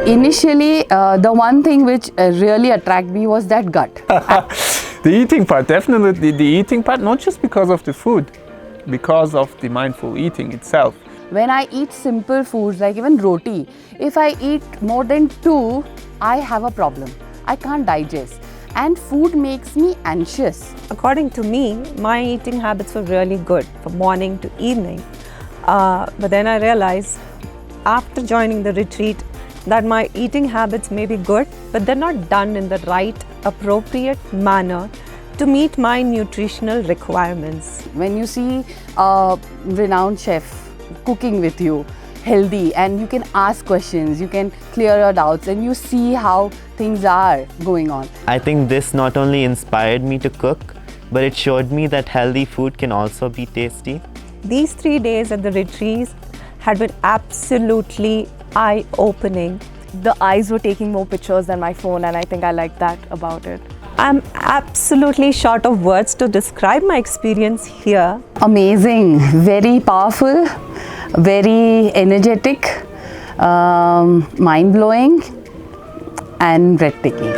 Initially, the one thing which really attracted me was that gut. The eating part, definitely the eating part, not just because of the food, because of the mindful eating itself. When I eat simple foods like even roti, if I eat more than 2, I have a problem. I can't digest. And food makes me anxious. According to me, my eating habits were really good from morning to evening. But then I realized after joining the retreat that my eating habits may be good, but they're not done in the right, appropriate manner to meet my nutritional requirements. When you see a renowned chef cooking with you, healthy, and you can ask questions, you can clear your doubts, and you see how things are going on. I think this not only inspired me to cook, but it showed me that healthy food can also be tasty. These 3 days at the retreat had been absolutely eye-opening. The eyes were taking more pictures than my phone, and I think I like that about it. I'm absolutely short of words to describe my experience here. Amazing, very powerful, very energetic, mind-blowing and breathtaking.